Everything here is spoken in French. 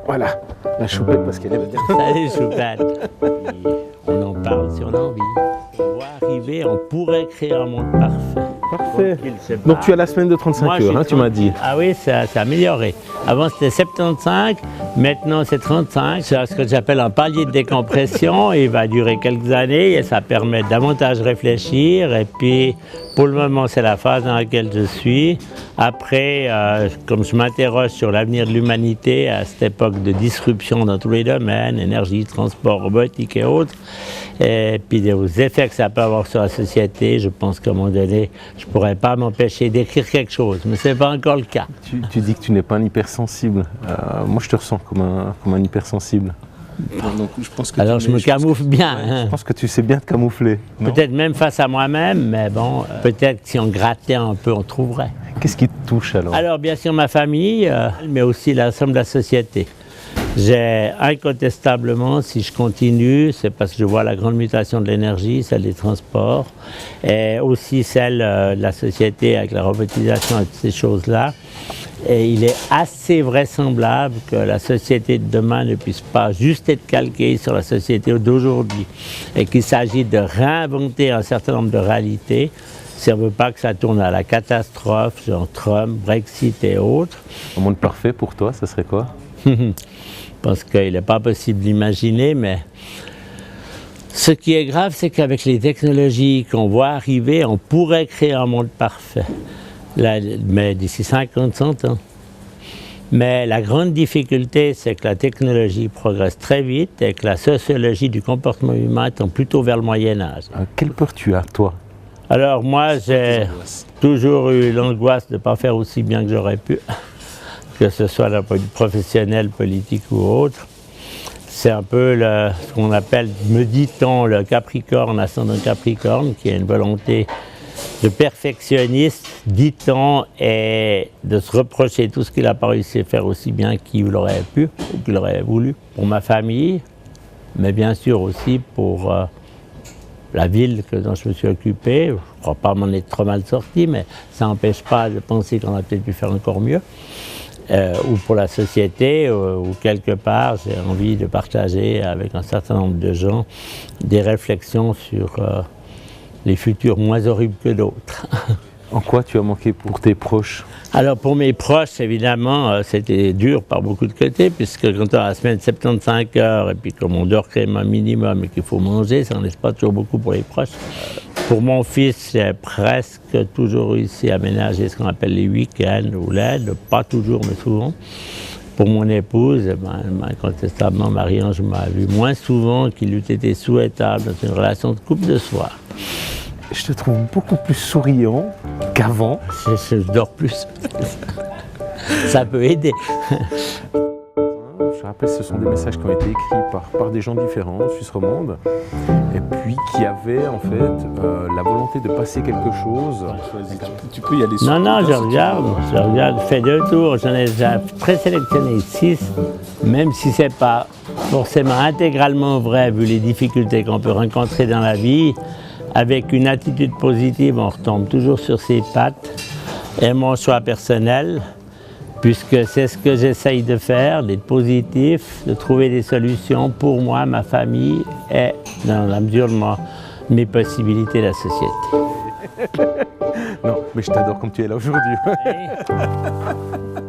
Voilà, la choupette parce qu'elle est bien. Salut choupette. On en parle si on a envie. On va arriver, on pourrait créer un monde parfait. Parfait. Donc tu as la semaine de 35 heures, hein, tu m'as dit. Ah oui, ça s'est amélioré. Avant c'était 75, maintenant c'est 35. C'est ce que j'appelle un palier de décompression. Il va durer quelques années et ça permet davantage réfléchir. Et puis pour le moment c'est la phase dans laquelle je suis. Après, comme je m'interroge sur l'avenir de l'humanité à cette époque de disruption dans tous les domaines, énergie, transport, robotique et autres, et puis aux effets que ça peut avoir sur la société, je pense qu'à un moment donné, je ne pourrais pas m'empêcher d'écrire quelque chose, mais ce n'est pas encore le cas. Tu dis que tu n'es pas un hypersensible. Moi, je te ressens comme un hypersensible. Donc, alors je me camoufle bien. Je pense que tu sais bien te camoufler. Peut-être même face à moi-même, mais bon, peut-être si on grattait un peu, on trouverait. Qu'est-ce qui te touche alors? Alors bien sûr ma famille, mais aussi l'ensemble de la société. J'ai incontestablement, si je continue, c'est parce que je vois la grande mutation de l'énergie, celle des transports, et aussi celle de la société avec la robotisation et toutes ces choses-là. Et il est assez vraisemblable que la société de demain ne puisse pas juste être calquée sur la société d'aujourd'hui et qu'il s'agit de réinventer un certain nombre de réalités si on ne veut pas que ça tourne à la catastrophe, genre Trump, Brexit et autres. Un monde parfait pour toi, ça serait quoi? Parce qu'il n'est pas possible d'imaginer, mais ce qui est grave, c'est qu'avec les technologies qu'on voit arriver, on pourrait créer un monde parfait. Là, mais d'ici 50, 100 ans. Mais la grande difficulté, c'est que la technologie progresse très vite et que la sociologie du comportement humain tend plutôt vers le Moyen-Âge. Quelle peur tu as, toi? Alors moi, j'ai toujours eu l'angoisse de ne pas faire aussi bien que j'aurais pu, que ce soit d'un point de vue professionnel, politique ou autre. C'est un peu ce qu'on appelle, me dit-on, le Capricorne, ascendant Capricorne, qui a une volonté de perfectionniste, dit-on, et de se reprocher tout ce qu'il n'a pas réussi à faire aussi bien qu'il l'aurait pu ou qu'il aurait voulu. Pour ma famille, mais bien sûr aussi pour la ville dont je me suis occupé. Je ne crois pas m'en être trop mal sorti, mais ça n'empêche pas de penser qu'on a peut-être pu faire encore mieux. Ou pour la société, ou quelque part, j'ai envie de partager avec un certain nombre de gens des réflexions sur les futurs moins horribles que d'autres. En quoi tu as manqué pour tes proches? Alors pour mes proches, évidemment, c'était dur par beaucoup de côtés, puisque quand on a la semaine de 75 heures, et puis comme on dort quand même un minimum et qu'il faut manger, ça n'en laisse pas toujours beaucoup pour les proches. Pour mon fils, j'ai presque toujours réussi à ménager ce qu'on appelle les week-ends ou l'aide, pas toujours mais souvent. Pour mon épouse, incontestablement, Marie-Ange m'a vu moins souvent qu'il eût été souhaitable dans une relation de couple de soir. Je te trouve beaucoup plus souriant qu'avant. Je dors plus. Ça peut aider. Je rappelle, ce sont des messages qui ont été écrits par des gens différents, Suisse romande, et puis qui avaient en fait la volonté de passer quelque chose. Tu peux y aller. Non, je regarde, je fais 2 tours, j'en ai déjà présélectionné 6, même si c'est pas forcément intégralement vrai vu les difficultés qu'on peut rencontrer dans la vie. Avec une attitude positive, on retombe toujours sur ses pattes. Et mon choix personnel, puisque c'est ce que j'essaye de faire, d'être positif, de trouver des solutions pour moi, ma famille et, dans la mesure de mes possibilités, la société. Non, mais je t'adore comme tu es là aujourd'hui. Oui.